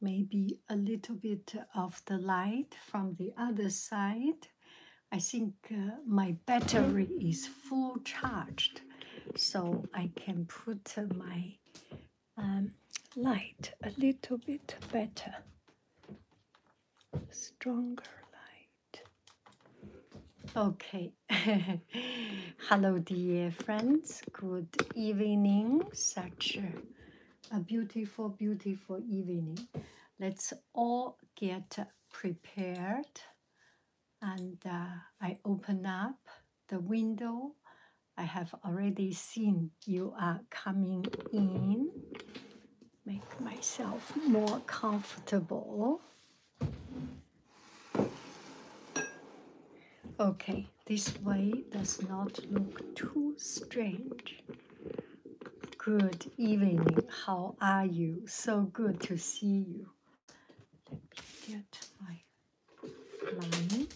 maybe a little bit of the light from the other side. I think my battery is full charged, so I can put my light a little bit better, stronger light. Okay. Hello, dear friends. Good evening. Such a beautiful, beautiful evening. Let's all get prepared. And I open up the window. I have already seen you are coming in. Make myself more comfortable. Okay, this way does not look too strange. Good evening. How are you? So good to see you. Let me get my line.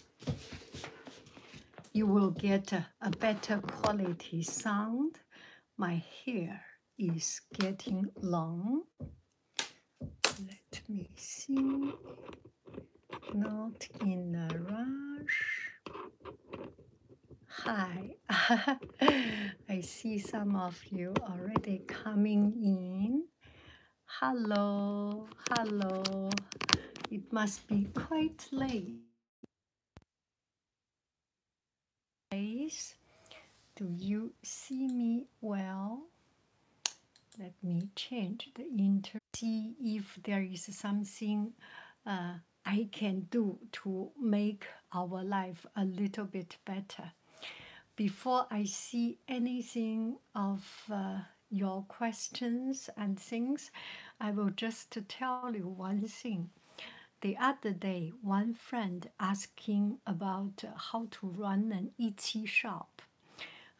You will get a better quality sound. My hair is getting long. Let me see. Not in a rush. Hi. I see some of you already coming in. Hello, hello. It must be quite late. Do you see me well? Let me change the see if there is something I can do to make our life a little bit better. Before I see anything of your questions and things, I will just tell you one thing. The other day, one friend asking about how to run an Etsy shop.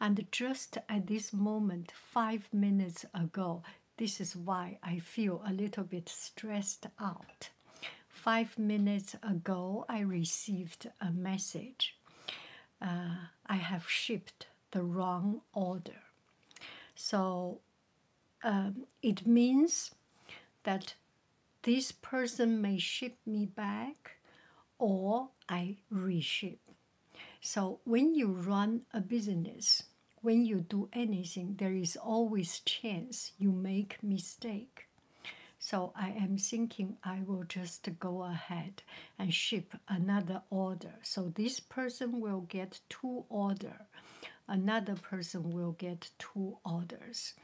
And just at this moment, 5 minutes ago, this is why I feel a little bit stressed out. 5 minutes ago, I received a message. I have shipped the wrong order. So it means that this person may ship me back or I reship. So when you run a business, when you do anything, there is always chance you make mistake. So I am thinking I will just go ahead and ship another order. So this person will get 2 orders. Another person will get 2 orders.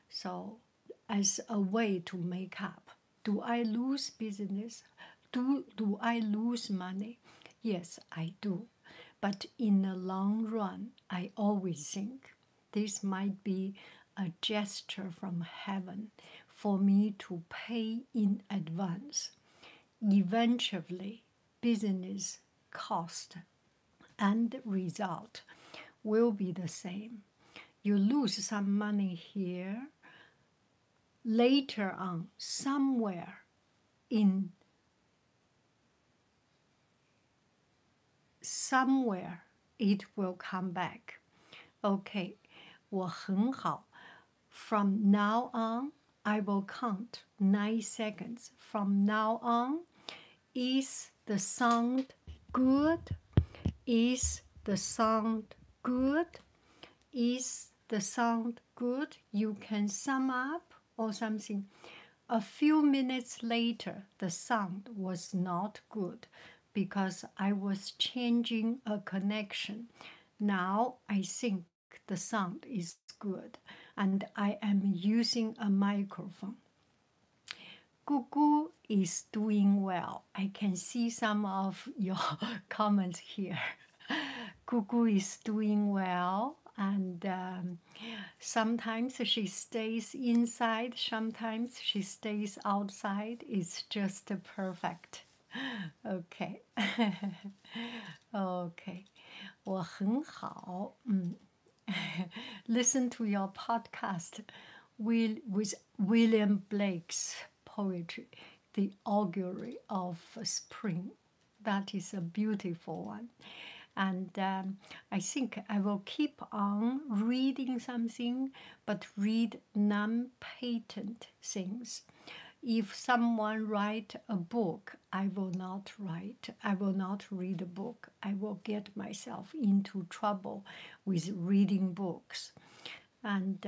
So as a way to make up. Do I lose business? Do I lose money? Yes, I do. But in the long run, I always think this might be a gesture from heaven for me to pay in advance. Eventually, business cost and result will be the same. You lose some money here. Later on, somewhere it will come back. Okay, 我很好. From now on, I will count 9 seconds. From now on, is the sound good? Is the sound good? Is the sound good? You can sum up or something. A few minutes later, the sound was not good because I was changing a connection. Now I think the sound is good and I am using a microphone. Gugu is doing well. I can see some of your comments here. Gugu is doing well, and sometimes she stays inside, sometimes she stays outside. It's just perfect. Okay. Okay. 我很好. Listen to your podcast with William Blake's poetry, The Augury of Spring. That is a beautiful one. And I think I will keep on reading something, but read non-patent things. If someone write a book, I will not write. I will not read a book. I will get myself into trouble with reading books. And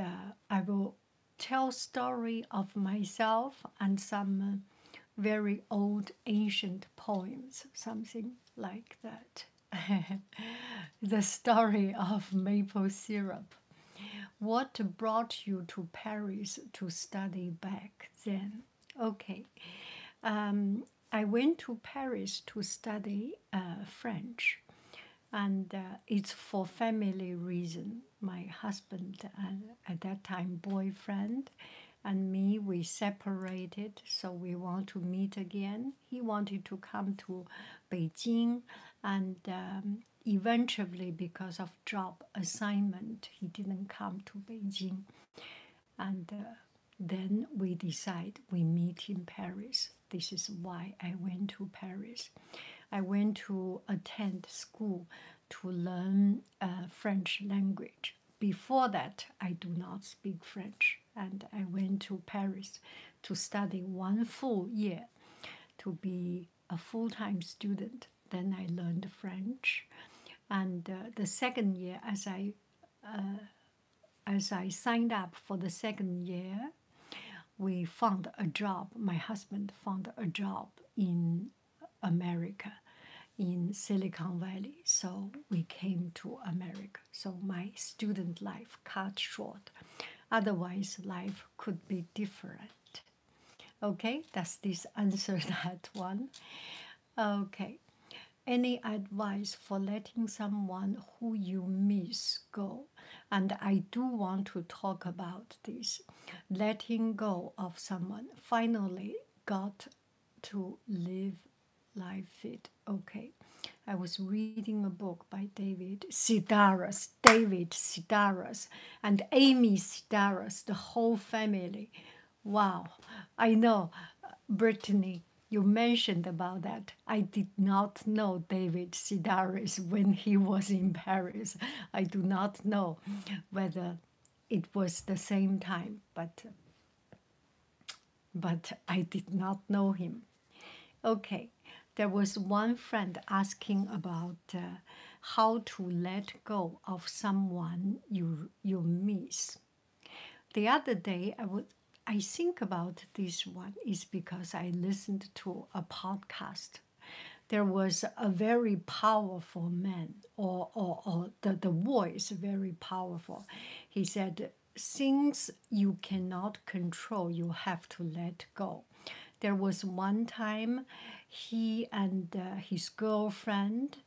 I will tell story of myself and some very old ancient poems, something like that. The story of maple syrup. What brought you to Paris to study back then? Okay. I went to Paris to study French, and it's for family reason. My husband and at that time boyfriend and me, we separated, so we want to meet again. He wanted to come to Beijing, and eventually, because of job assignment, he didn't come to Beijing. And then we decide we meet in Paris. This is why I went to Paris. I went to attend school to learn French language. Before that, I do not speak French, and I went to Paris to study 1 full year to be a full-time student. Then I learned French, and the second year, as I signed up for the second year, we found a job. My husband found a job in America, in Silicon Valley. So we came to America. So my student life cut short. Otherwise, life could be different. Okay, does this answer that one? Okay. Any advice for letting someone who you miss go? And I do want to talk about this. Letting go of someone. Finally got to live life fit. Okay. I was reading a book by David Sedaris, and Amy Sedaris, the whole family. Wow. I know, Brittany, you mentioned about that. I did not know David Sedaris when he was in Paris. I do not know whether it was the same time, but I did not know him. Okay, there was one friend asking about how to let go of someone you miss. The other day, I think about this one is because I listened to a podcast. There was a very powerful man, or the voice very powerful. He said, things you cannot control, you have to let go. There was one time he and his girlfriend,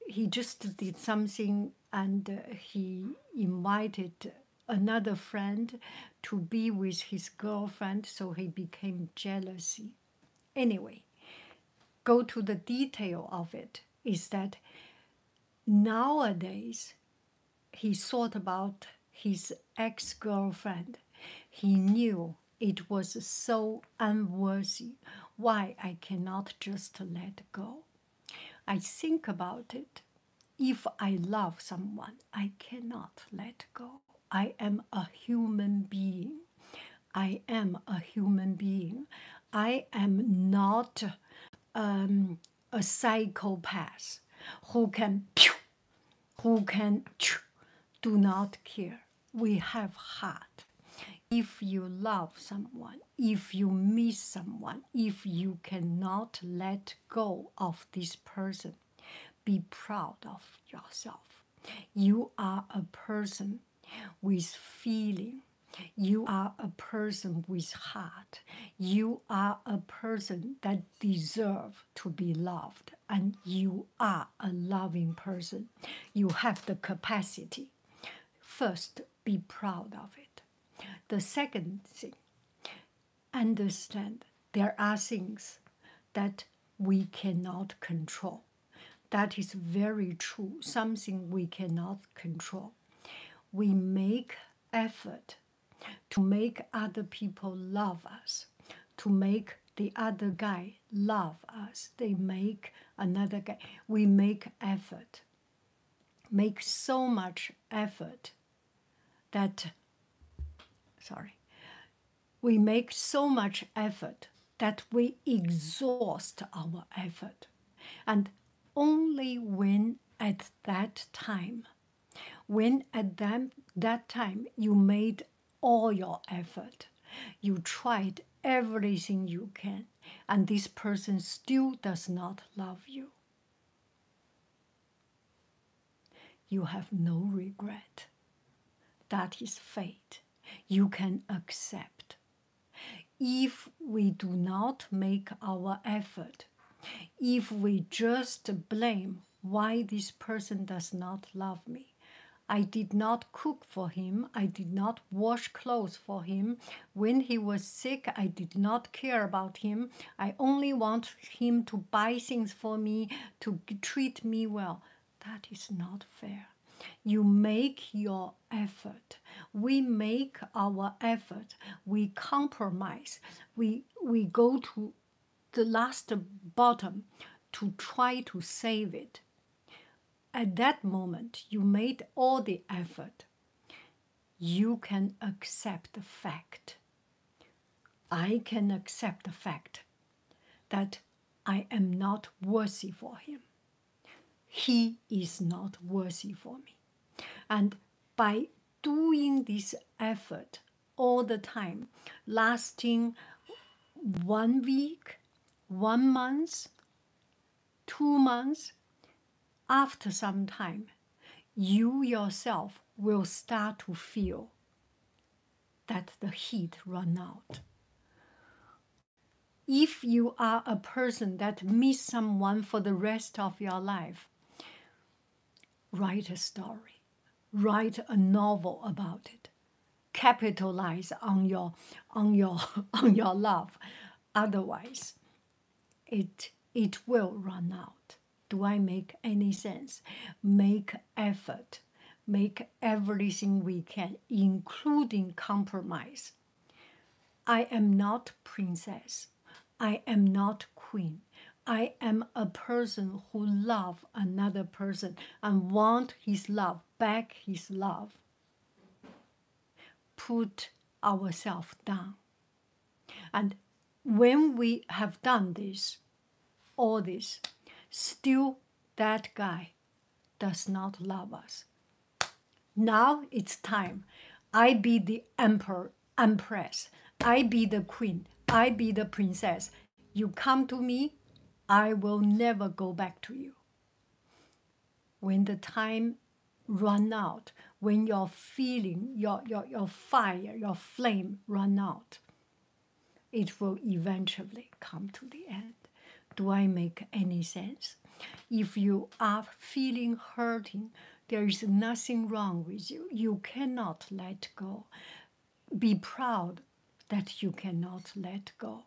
he just did something, and he invited another friend to be with his girlfriend, so he became jealousy. Anyway, go to the detail of it, is that nowadays he thought about his ex-girlfriend. He knew it was so unworthy. Why I cannot just let go? I think about it. If I love someone, I cannot let go. I am a human being. I am a human being. I am not a psychopath who can do not care. We have heart. If you love someone, if you miss someone, if you cannot let go of this person, be proud of yourself. You are a person with feeling. You are a person with heart. You are a person that deserves to be loved. And you are a loving person. You have the capacity. First, be proud of it. The second thing, understand there are things that we cannot control. That is very true, something we cannot control. We make effort to make other people love us, to make the other guy love us. They make another guy. We make effort, make so much effort that, We make so much effort that we exhaust our effort. And only when at that time, that time you made all your effort, you tried everything you can, and this person still does not love you, you have no regret. That is fate. You can accept. If we do not make our effort, if we just blame why this person does not love me, I did not cook for him, I did not wash clothes for him. When he was sick, I did not care about him. I only want him to buy things for me, to treat me well. That is not fair. You make your effort. We make our effort. We compromise. We go to the last bottom to try to save it. At that moment, you made all the effort. You can accept the fact. I can accept the fact that I am not worthy for him. He is not worthy for me. And by doing this effort all the time, lasting 1 week, 1 month, 2 months, after some time, you yourself will start to feel that the heat run out. If you are a person that miss someone for the rest of your life, write a story, write a novel about it, capitalize on your love. Otherwise, it will run out. Do I make any sense? Make effort, make everything we can, including compromise. I am not princess. I am not queen. I am a person who loves another person and want his love, back his love. Put ourselves down. And when we have done this, all this, still that guy does not love us. Now it's time. I be the emperor, empress. I be the queen. I be the princess. You come to me, I will never go back to you. When the time run out, when your feeling, your fire, your flame run out, it will eventually come to the end. Do I make any sense? If you are feeling hurting, there is nothing wrong with you. You cannot let go. Be proud that you cannot let go.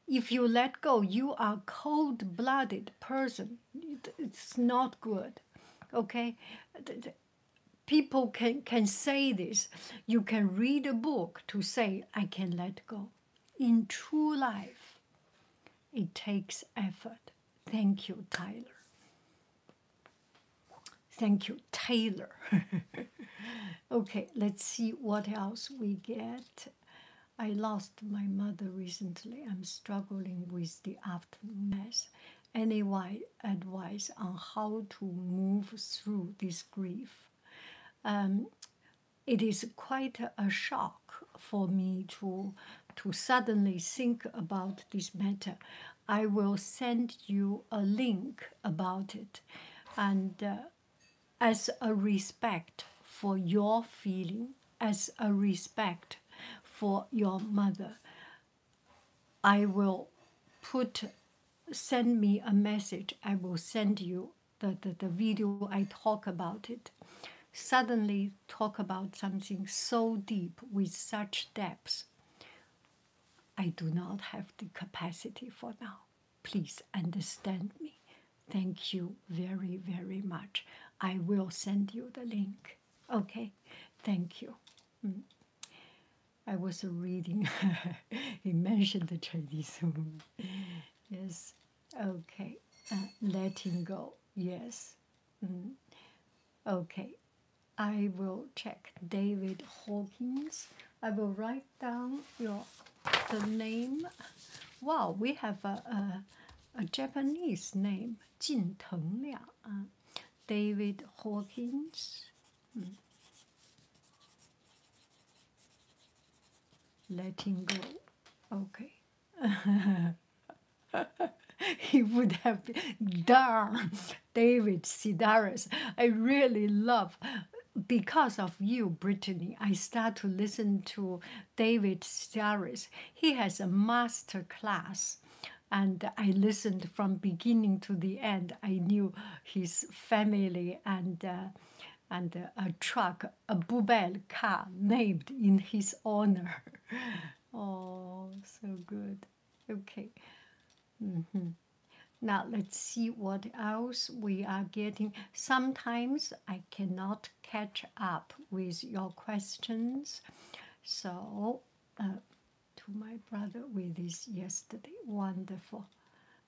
If you let go, you are a cold-blooded person. It's not good, okay? People can say this. You can read a book to say, I can let go. In true life, it takes effort. Thank you, Tyler. Thank you, Taylor. Okay, let's see what else we get. I lost my mother recently. I'm struggling with the afternoon mass. Any advice on how to move through this grief? It is quite a shock for me to suddenly think about this matter. I will send you a link about it. And as a respect for your feeling, as a respect for your mother, I will send me a message. I will send you the video I talk about it. Suddenly talk about something so deep with such depth. I do not have the capacity for now. Please understand me. Thank you very, very much. I will send you the link. Okay? Thank you. I was reading. He mentioned the Chinese movie. Yes. Okay. Letting go. Yes. Okay. I will check David Hawkins. I will write down the name. Wow, we have a Japanese name, Jin Teng Liang, David Hawkins. Letting go. Okay. He would have been, darn, David Sedaris. I really love, because of you, Brittany, I start to listen to David Sedaris. He has a master class, and I listened from beginning to the end. I knew his family and a truck, a Bubel car named in his honor. Oh, so good. Okay. Now let's see what else we are getting. Sometimes I cannot catch up with your questions. So, to my brother with this yesterday, wonderful.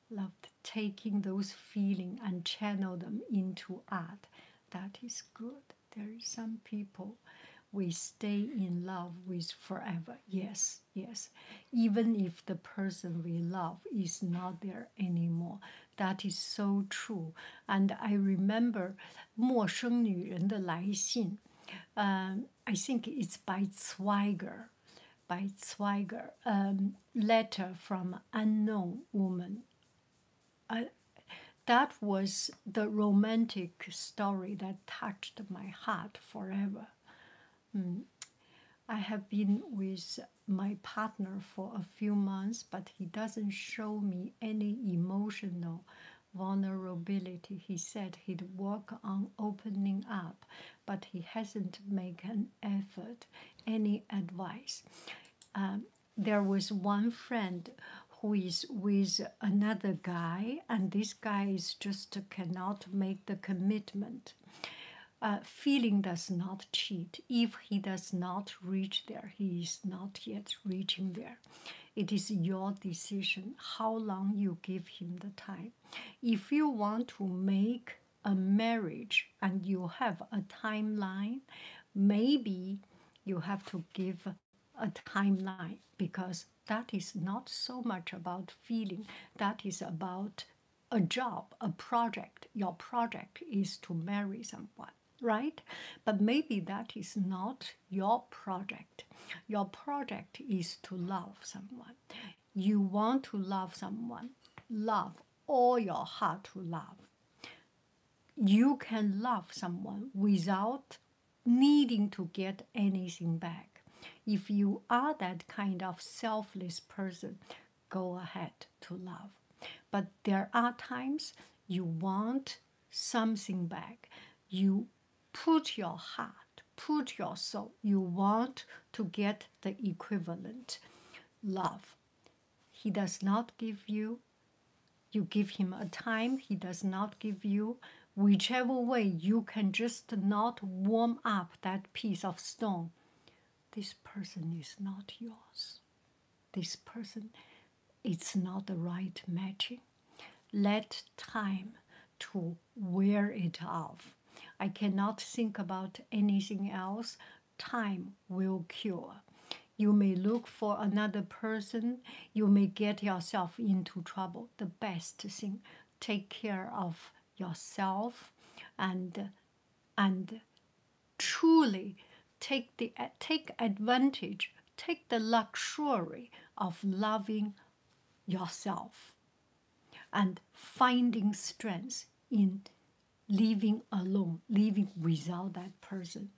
Loved taking those feelings and channel them into art. That is good. There is some people we stay in love with forever. Yes, yes. Even if the person we love is not there anymore. That is so true. And I remember 陌生女人的来信, I think it's by Zweig, letter from unknown woman. That was the romantic story that touched my heart forever. I have been with my partner for a few months, but he doesn't show me any emotional vulnerability. He said he'd work on opening up, but he hasn't made an effort. Any advice? There was one friend who is with another guy, and this guy is just cannot make the commitment. Feeling does not cheat. If he does not reach there, he is not yet reaching there. It is your decision how long you give him the time. If you want to make a marriage and you have a timeline, maybe you have to give a timeline, because that is not so much about feeling. That is about a job, a project. Your project is to marry someone, right? But maybe that is not your project. Your project is to love someone. You want to love someone. Love all your heart to love. You can love someone without needing to get anything back. If you are that kind of selfless person, go ahead to love. But there are times you want something back. You put your heart, put your soul. You want to get the equivalent. Love. He does not give you. You give him a time. He does not give you. Whichever way, you can just not warm up that piece of stone. This person is not yours. This person, it's not the right matching. Let time to wear it off. I cannot think about anything else. Time will cure. You may look for another person. You may get yourself into trouble. The best thing, take care of yourself and truly take advantage, take the luxury of loving yourself and finding strength in living alone, living without that person.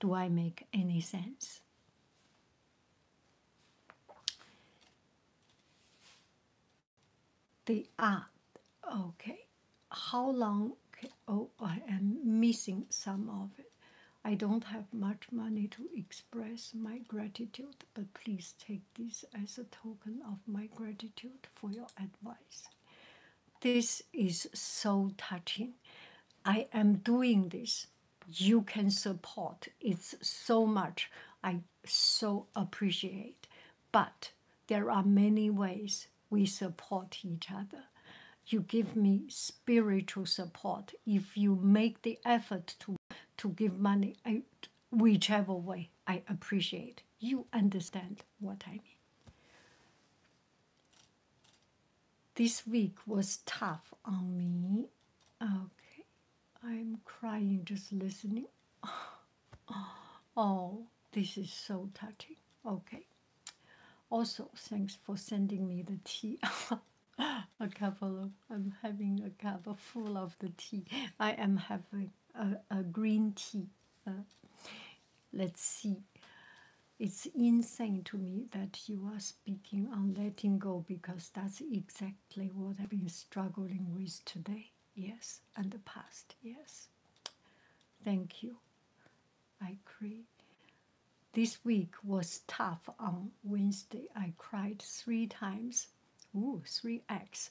Do I make any sense? The art, okay. How long? Oh, I am missing some of it. I don't have much money to express my gratitude, but please take this as a token of my gratitude for your advice. This is so touching. I am doing this. You can support. It's so much. I so appreciate. But there are many ways we support each other. You give me spiritual support. If you make the effort to give money, whichever way, I appreciate. You understand what I mean. This week was tough on me. Okay, I'm crying just listening. Oh, this is so touching. Okay. Also, thanks for sending me the tea. I'm having a cup full of the tea. I am having a green tea. Let's see. It's insane to me that you are speaking on letting go, because that's exactly what I've been struggling with today. Yes, and the past. Yes. Thank you. I agree. This week was tough. On Wednesday, I cried 3 times. Ooh, 3x.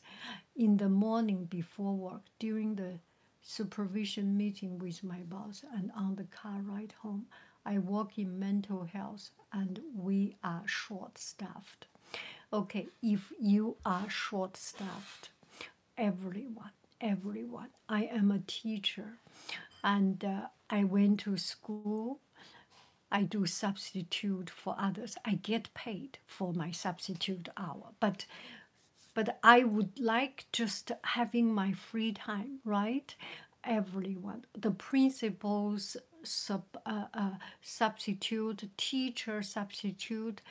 In the morning before work, during the supervision meeting with my boss, and on the car ride home. I work in mental health, and we are short-staffed. Okay, if you are short-staffed, everyone. I am a teacher, and I went to school. I do substitute for others. I get paid for my substitute hour, but I would like just having my free time, right? Everyone, the principals, substitute, teacher substitute,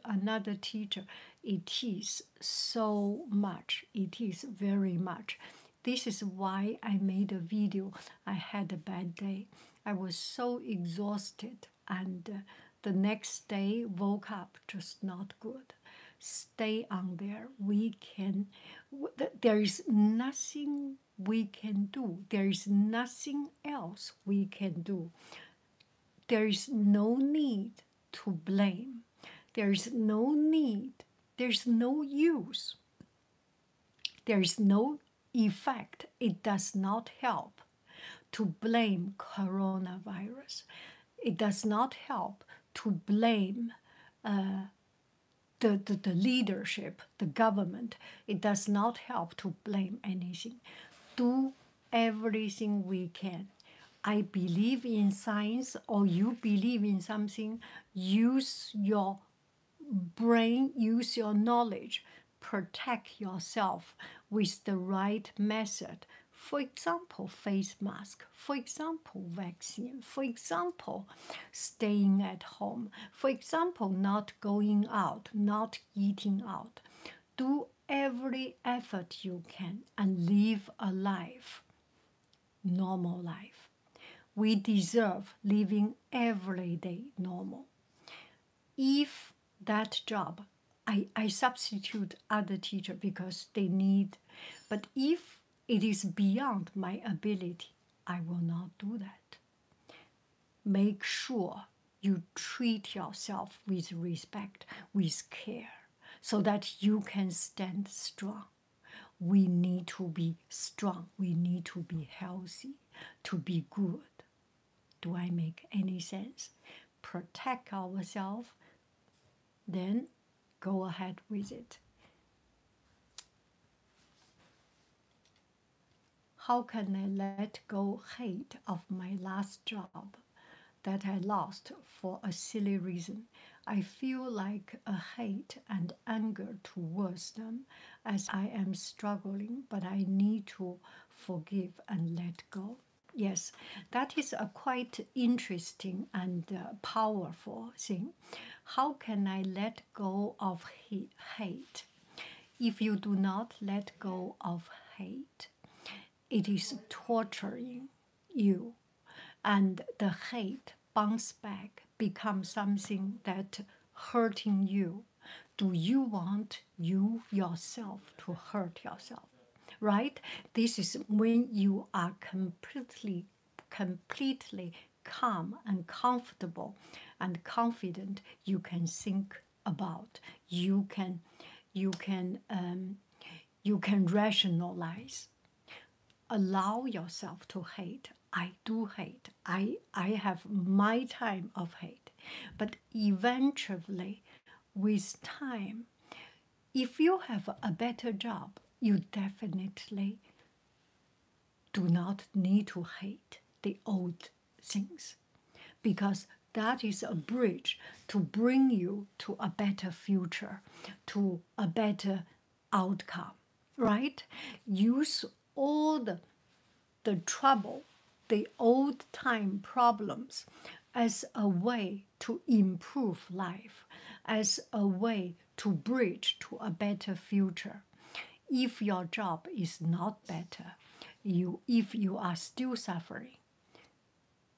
another teacher. It is so much. It is very much. This is why I made a video. I had a bad day. I was so exhausted, and the next day woke up just not good. Stay on there. There is nothing we can do. There is nothing else we can do. There is no need to blame. There is no need. There's no use. There is no effect. It does not help to blame coronavirus. It does not help to blame the leadership, the government. It does not help to blame anything. Do everything we can. I believe in science, or you believe in something. Use your brain, use your knowledge, protect yourself with the right method. For example, face mask. For example, vaccine. For example, staying at home. For example, not going out, not eating out. Do every effort you can and live a life, normal life. We deserve living every day normal. If that job, I substitute other teacher because they need, but if it is beyond my ability, I will not do that. Make sure you treat yourself with respect, with care, so that you can stand strong. We need to be strong. We need to be healthy, to be good. Do I make any sense? Protect ourselves, then go ahead with it. How can I let go hate of my last job that I lost for a silly reason? I feel like a hate and anger towards them as I am struggling, but I need to forgive and let go. Yes, that is a quite interesting and powerful thing. How can I let go of hate? If you do not let go of hate, it is torturing you, and the hate bounce back, becomes something that hurting you. Do you want you yourself to hurt yourself? Right? This is when you are completely calm and comfortable and confident. You can think about. You can rationalize. Allow yourself to hate. I do hate. I have my time of hate. But eventually, with time, if you have a better job, you definitely do not need to hate the old things, because That is a bridge to bring you to a better future, to a better outcome, right? Use all the trouble, the old time problems as a way to improve life, as a way to bridge to a better future. If your job is not better, if you are still suffering,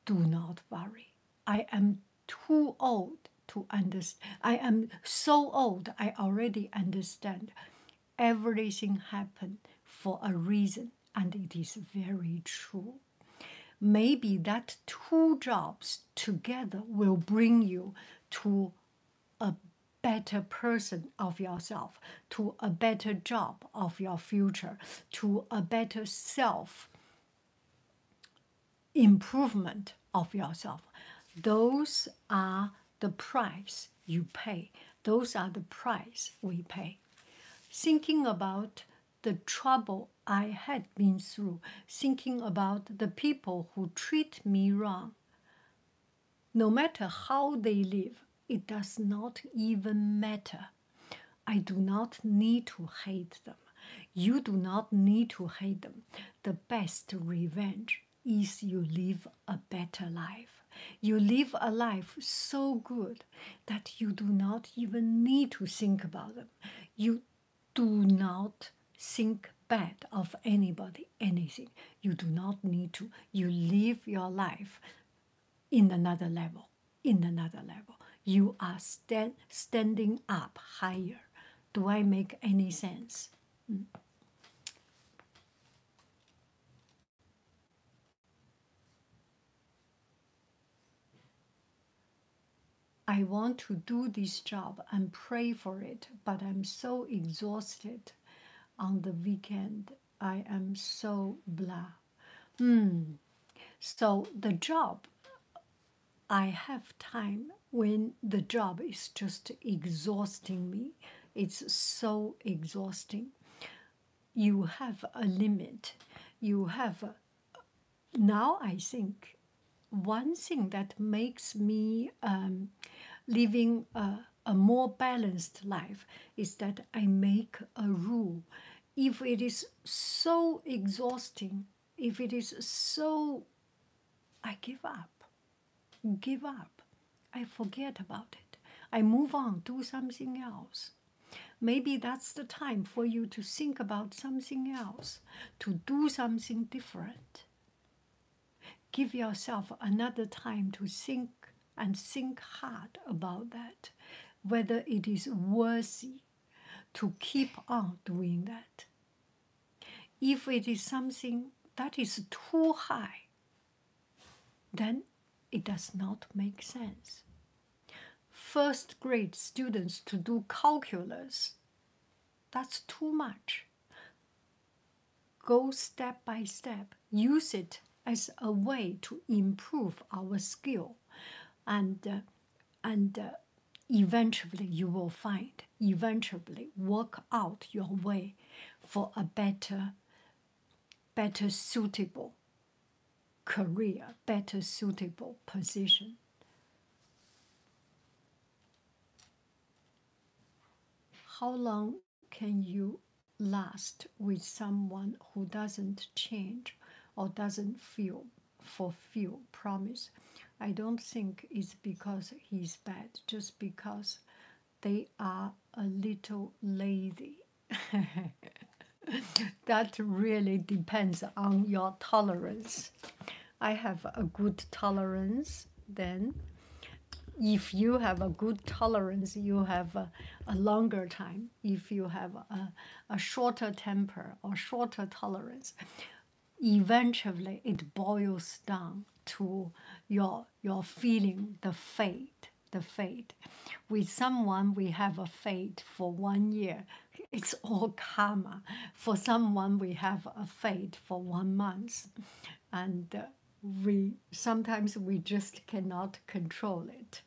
do not worry. I am too old to understand. I am so old, I already understand. Everything happened for a reason, and it is very true. Maybe that two jobs together will bring you to a better person of yourself, to a better job of your future, to a better self improvement of yourself. Those are the price you pay. Those are the price we pay. Thinking about the trouble I had been through, thinking about the people who treat me wrong, no matter how they live, it does not even matter. I do not need to hate them. You do not need to hate them. The best revenge is you live a better life. You live a life so good that you do not even need to think about them. You do not think bad of anybody, anything. You do not need to. You live your life in another level, in another level. You are standing up higher. Do I make any sense? I want to do this job and pray for it, but I'm so exhausted on the weekend. I am so blah. So the job, I have time when the job is just exhausting me. It's so exhausting. You have a limit. You have now I think one thing that makes me living a more balanced life is that I make a rule. If it is so exhausting, if it is so, I give up. Give up. I forget about it. I move on, do something else. Maybe that's the time for you to think about something else, to do something different. Give yourself another time to think and think hard about that, whether it is worthy to keep on doing that. If it is something that is too high, then it does not make sense. First grade students to do calculus, that's too much. Go step by step. Use it as a way to improve our skill. And eventually you will find, eventually work out your way for a better suitable career, better suitable position. How long can you last with someone who doesn't change or doesn't fulfill promise? I don't think it's because he's bad, just because they are a little lazy. That really depends on your tolerance. I have a good tolerance, then if you have a good tolerance, you have a longer time. If you have a shorter temper or shorter tolerance, eventually it boils down to your feeling the fate. With someone we have a fate for 1 year, it's all karma. For someone we have a fate for 1 month, and sometimes we just cannot control it.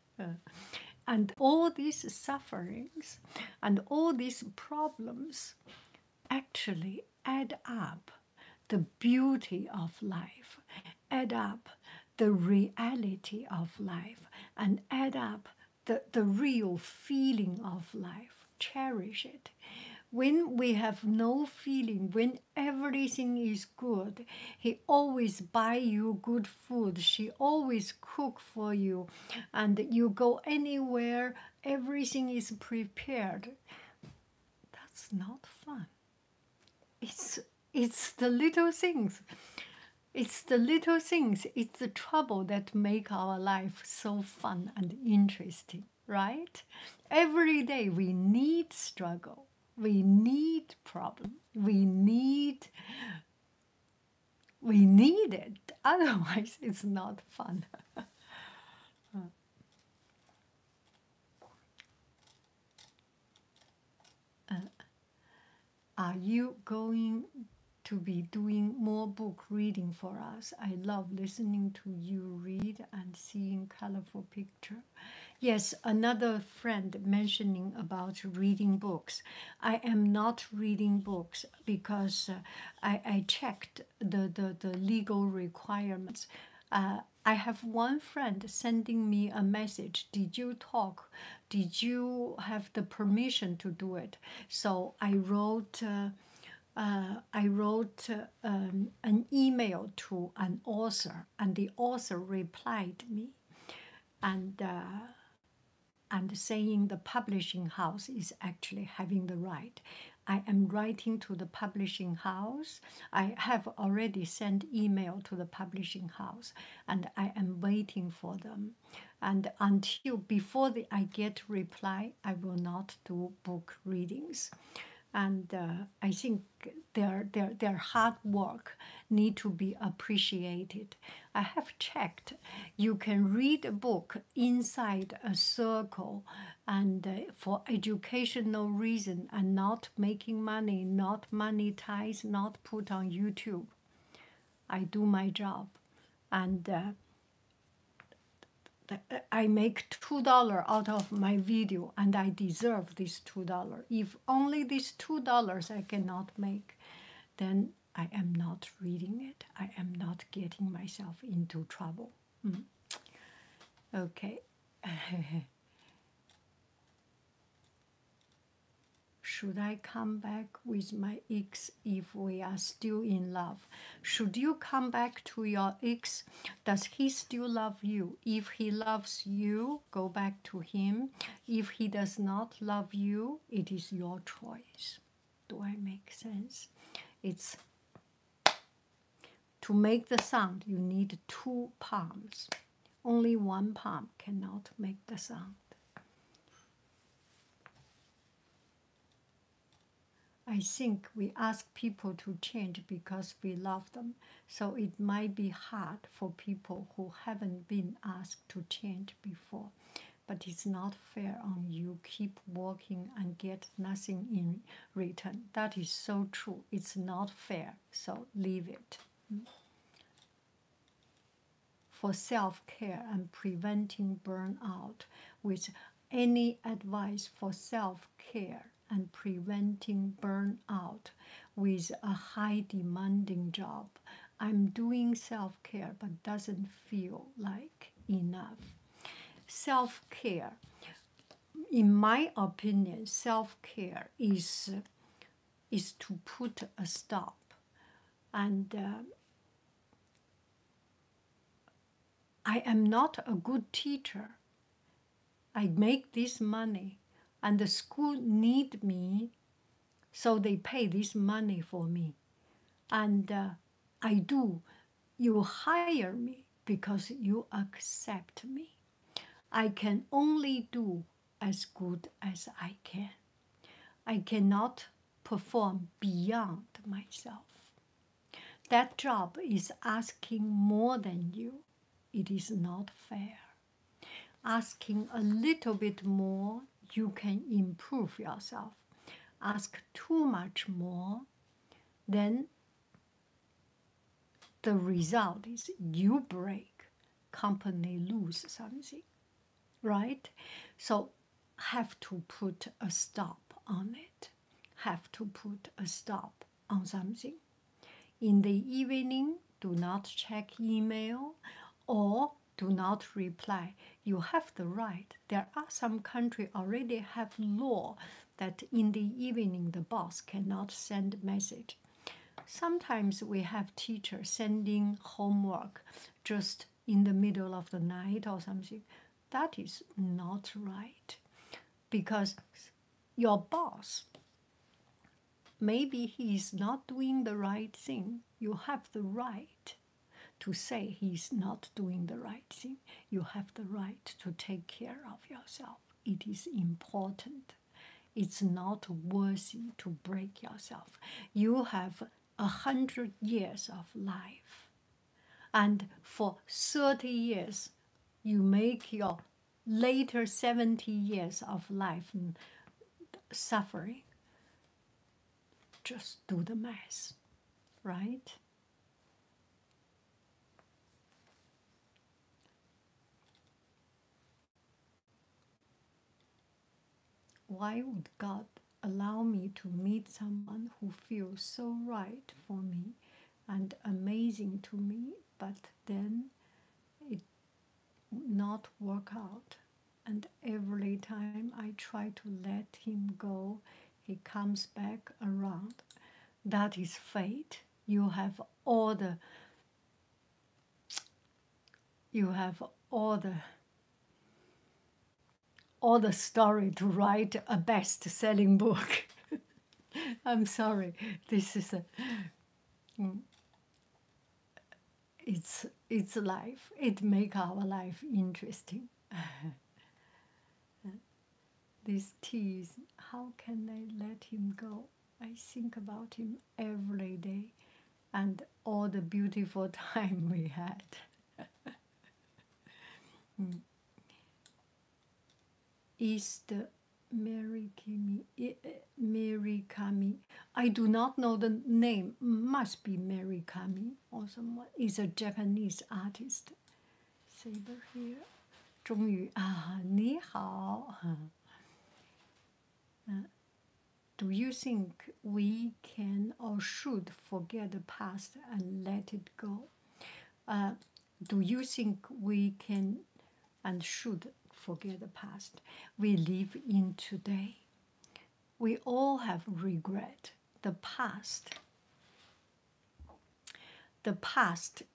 And all these sufferings and all these problems actually add up the beauty of life, add up the reality of life, and add up the real feeling of life. Cherish it. When we have no feeling, when everything is good, he always buy you good food. She always cook for you, and you go anywhere, everything is prepared. That's not fun. It's the little things. It's the little things. It's the trouble that make our life so fun and interesting, right? Every day we need struggle. We need problem. We need it. Otherwise, it's not fun. Are you going to be doing more book reading for us? I love listening to you read and seeing colorful picture. Yes, another friend mentioning about reading books. I am not reading books because I checked the legal requirements. I have one friend sending me a message. Did you talk? Did you have the permission to do it? So I wrote an email to an author, and the author replied me, and saying the publishing house is actually having the right. I am writing to the publishing house. I have already sent email to the publishing house, and I am waiting for them. And until before I get reply, I will not do book readings. And I think their hard work need to be appreciated. I have checked. You can read a book inside a circle, and for educational reason, and not making money, not monetize, not put on YouTube. I do my job, and I make $2 out of my video, and I deserve this $2. If only this $2 I cannot make, then I am not reading it. I am not getting myself into trouble. Okay. Should I come back with my ex if we are still in love? Should you come back to your ex? Does he still love you? If he loves you, go back to him. If he does not love you, it is your choice. Do I make sense? It's to make the sound, you need 2 palms. Only 1 palm cannot make the sound. I think we ask people to change because we love them. So it might be hard for people who haven't been asked to change before. But it's not fair on you. Keep working and get nothing in return. That is so true. It's not fair. So leave it. For self-care and preventing burnout, with any advice for self-care and preventing burnout with a high demanding job. I'm doing self-care but doesn't feel like enough. Self-care, in my opinion, self-care is to put a stop. And I am not a good teacher. I make this money, and the school need me, so they pay this money for me. And I do. You hire me because you accept me. I can only do as good as I can. I cannot perform beyond myself. That job is asking more than you. It is not fair. Asking a little bit more, you can improve yourself. Ask too much more, then the result is you break, company lose something, right? So have to put a stop on it. Have to put a stop on something. In the evening, do not check email or do not reply. you have the right. There are some countries already have law that in the evening the boss cannot send message. Sometimes we have teachers sending homework just in the middle of the night or something. That is not right, because your boss, maybe he is not doing the right thing. You have the right to say he's not doing the right thing. You have the right to take care of yourself. It is important. It's not worthy to break yourself. You have 100 years of life, and for 30 years, you make your later 70 years of life suffering. Just do the math, right? Why would God allow me to meet someone who feels so right for me and amazing to me, but then it not work out? And every time I try to let him go, he comes back around. That is fate. You have all the all the story to write a best-selling book. I'm sorry. This is it's life. It make our life interesting. These teas, how can I let him go? I think about him every day and all the beautiful time we had. East Mary Kami. I do not know the name. Must be Mary Kami or someone. Is a Japanese artist. Saber here. 终于啊，你好。Do you think we can or should forget the past and let it go? Do you think we can and should forget the past? We live in today. We all have regret. The past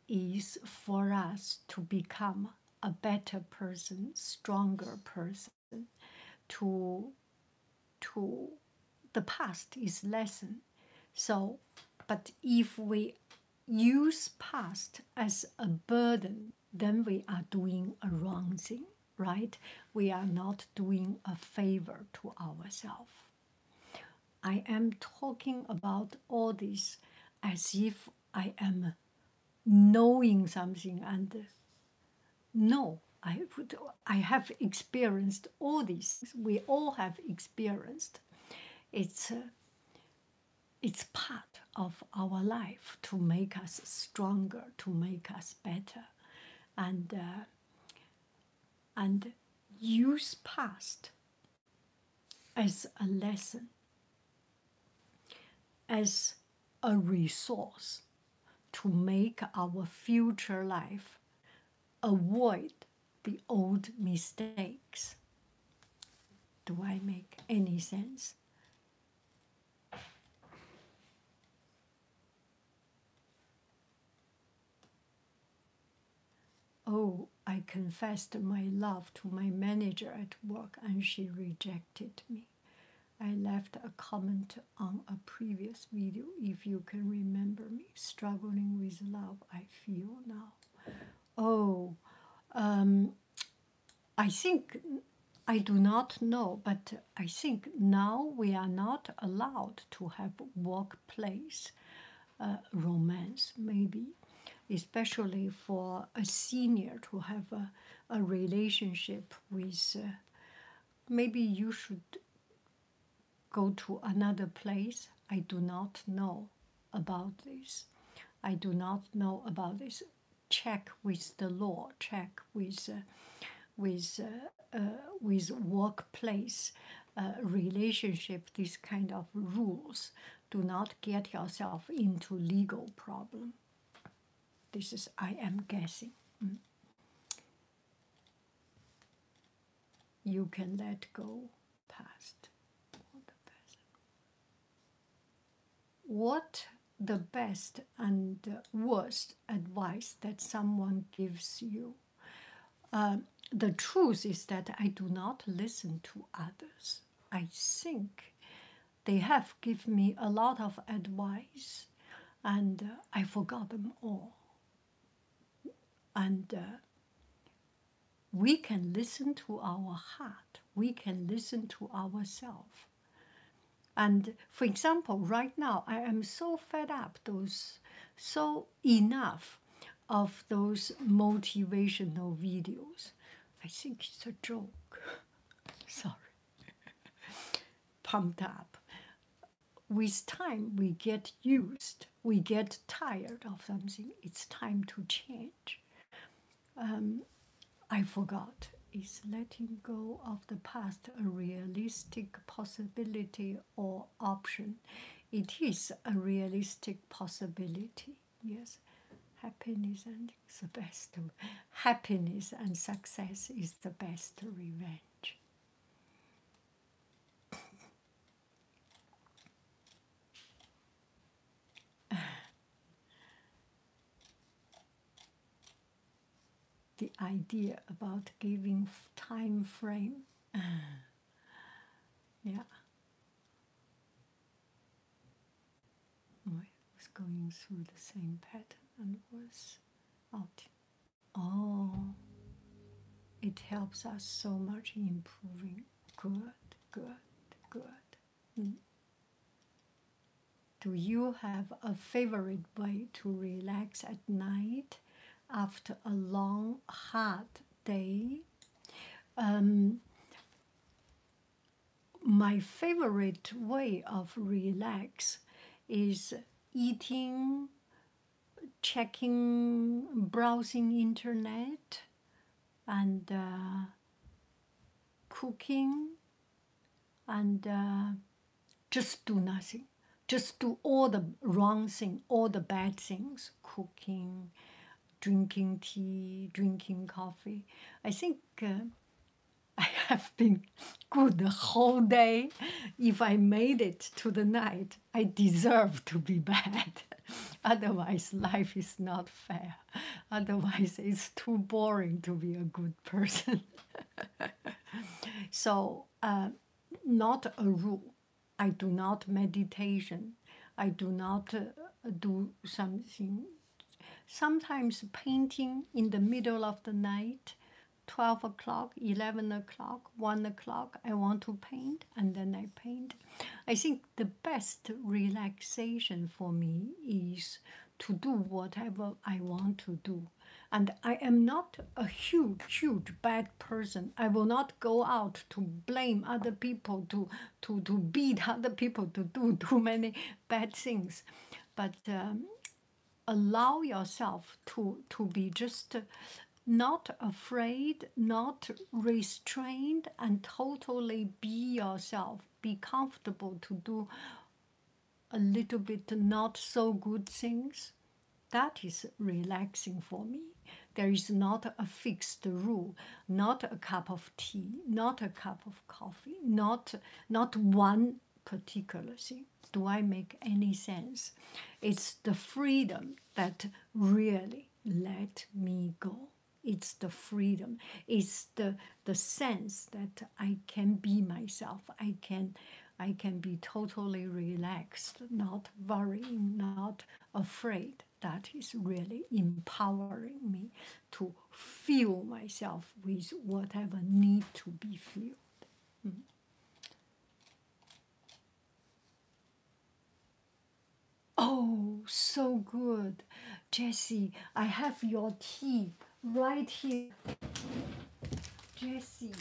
is for us to become a better person, stronger person. The past is lesson. So, but if we use past as a burden, then we are doing a wrong thing, right? We are not doing a favor to ourselves. I am talking about all this as if I am knowing something, and no, I have experienced all these. We all have experienced. It's part of our life to make us stronger, to make us better, and use past as a lesson, as a resource to make our future life avoid the old mistakes. Do I make any sense? Oh, I confessed my love to my manager at work and she rejected me. I left a comment on a previous video, if you can remember me, struggling with love I feel now. Oh, I think, I do not know, but I think now we are not allowed to have workplace romance, maybe, especially for a senior to have a relationship with, maybe you should go to another place. I do not know about this. I do not know about this. Check with the law, check with workplace relationship, this kind of rules. Do not get yourself into legal problem. This is, I am guessing. you can let go past. What the best and worst advice that someone gives you? The truth is that I do not listen to others. I think they have given me a lot of advice, and I forgot them all. And we can listen to our heart. We can listen to ourselves. And for example, right now, I am so fed up, enough of those motivational videos. I think it's a joke. Sorry. Pumped up. With time, we get used. We get tired of something. It's time to change. I forgot. Is letting go of the past a realistic possibility or option? It is a realistic possibility, yes. Happiness and the best. Happiness and success is the best revenge. The idea about giving time frame. Yeah. I was going through the same pattern and was out. Oh, it helps us so much in improving. Good, good, good. Do you have a favorite way to relax at night after a long, hard day? My favorite way of relax is eating, checking, browsing internet, and cooking, and just do nothing. Just do all the wrong thing, all the bad things, cooking, drinking tea, drinking coffee. I think I have been good the whole day. If I made it to the night, I deserve to be bad. Otherwise, life is not fair. Otherwise, it's too boring to be a good person. So, not a rule. I do not meditation. I do not do something. Sometimes painting in the middle of the night, 12 o'clock, 11 o'clock, 1 o'clock, I want to paint, and then I paint. I think the best relaxation for me is to do whatever I want to do. And I am not a huge, huge bad person. I will not go out to blame other people, to beat other people, to do too many bad things. But allow yourself to be just not afraid, not restrained, and totally be yourself. Be comfortable to do a little bit not so good things. That is relaxing for me. There is not a fixed rule, not a cup of tea, not a cup of coffee, not one particular thing. Do I make any sense? It's the freedom that really let me go. It's the freedom. It's the sense that I can be myself. I can be totally relaxed, not worrying, not afraid. That is really empowering me to fill myself with whatever need to be filled. Oh, so good. Jessie, I have your tea right here. Jessie,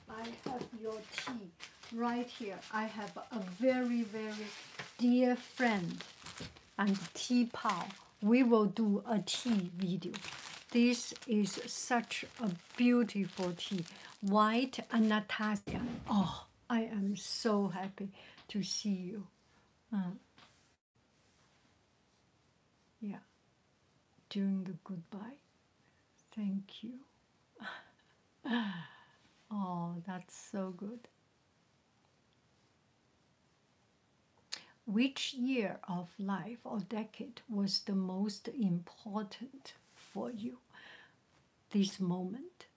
I have your tea right here. I have a very, very dear friend and tea pal. We will do a tea video. This is such a beautiful tea. White Anastasia. Oh, I am so happy to see you. Yeah, during the goodbye. Thank you. that's so good. Which year of life or decade was the most important for you? This moment.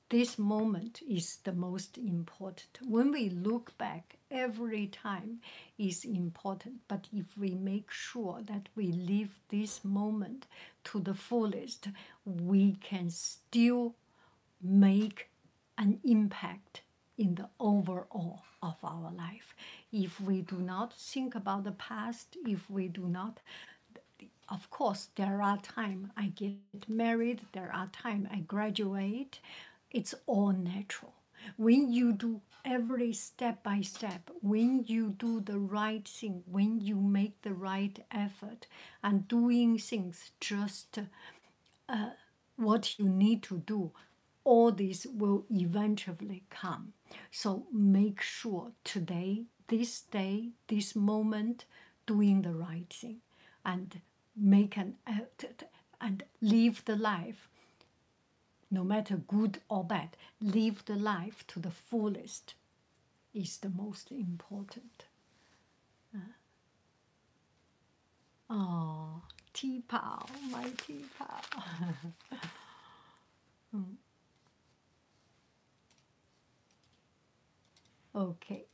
This moment is the most important. When we look back, every time is important. But if we make sure that we live this moment to the fullest, we can still make an impact in the overall of our life. If we do not think about the past, if we do not, of course, there are times I get married, there are times I graduate. It's all natural. When you do every step by step, when you do the right thing, when you make the right effort, and doing things just what you need to do, all this will eventually come. So make sure today, this moment, doing the right thing, and make an effort and live the life, no matter good or bad. Live the life to the fullest is the most important. Oh, T-Pow, my T-Pow. Okay,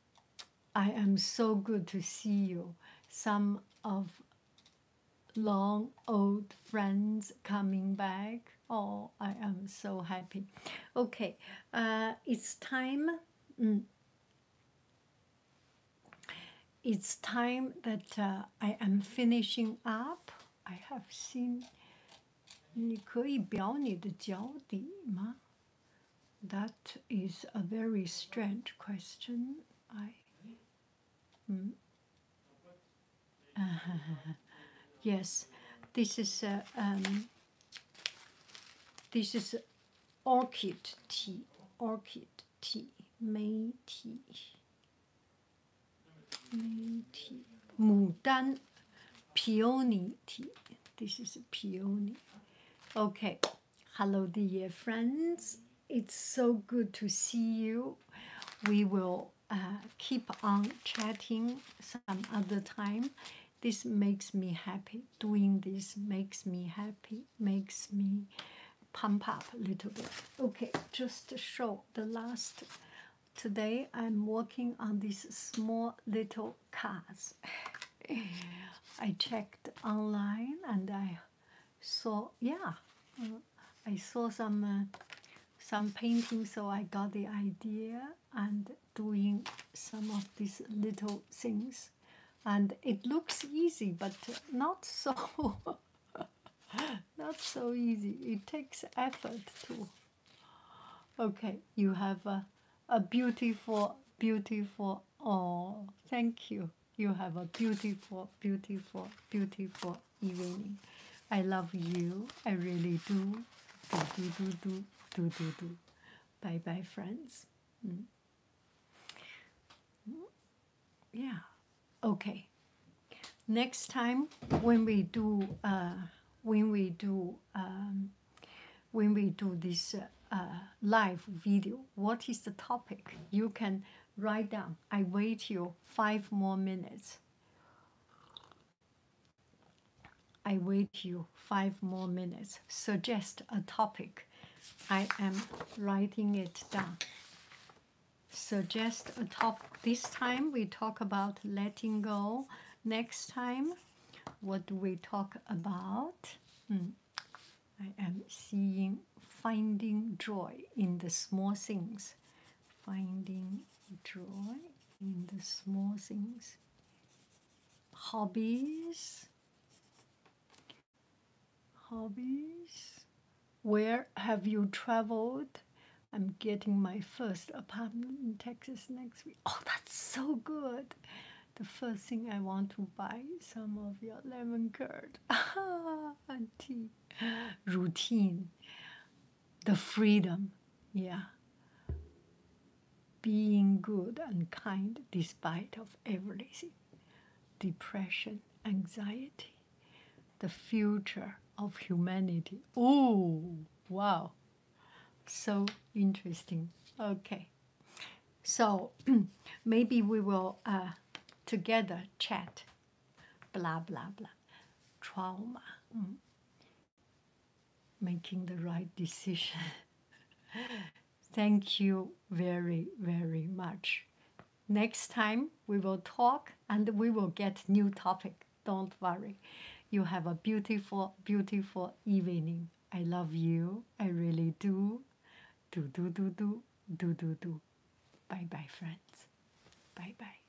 I am so good to see you. Some of long old friends coming back. Oh, I am so happy. Okay, it's time. It's time that I am finishing up. I have seen. 你可以表你的脚底吗? That is a very strange question. Yes, this is orchid tea, May tea, 牡丹 peony tea. This is peony. Okay, hello dear friends. It's so good to see you. We will keep on chatting some other time. This makes me happy. Doing this makes me happy, makes me pump up a little bit. Okay, just to show the last. Today I'm working on these small little cards. I checked online and I saw, I saw some painting, so I got the idea and doing some of these little things. And it looks easy, but not so not so easy. It takes effort too. Okay, you have a beautiful, beautiful, oh, thank you. You have a beautiful, beautiful, beautiful evening. I love you. I really do. Do. Bye bye, friends. Yeah. Okay. Next time when we do this live video, what is the topic? You can write down. I wait you 5 more minutes. I wait you 5 more minutes. Suggest a topic. I am writing it down. Suggest a topic. This time we talk about letting go. Next time, what do we talk about? I am seeing finding joy in the small things. Finding joy in the small things. Hobbies. Where have you traveled? I'm getting my first apartment in Texas next week. Oh, that's so good. The first thing I want to buy some of your lemon curd and tea. Routine. The freedom. Yeah. Being good and kind despite of everything. Depression, anxiety. The future of humanity. Oh, wow. So interesting. Okay. So maybe we will together chat. Blah, blah, blah. Trauma. Making the right decision. Thank you very, very much. Next time we will talk and we will get new topic. Don't worry. You have a beautiful, beautiful evening. I love you. I really do. Do, do, do, do, do, do, do. Bye bye, friends. Bye bye.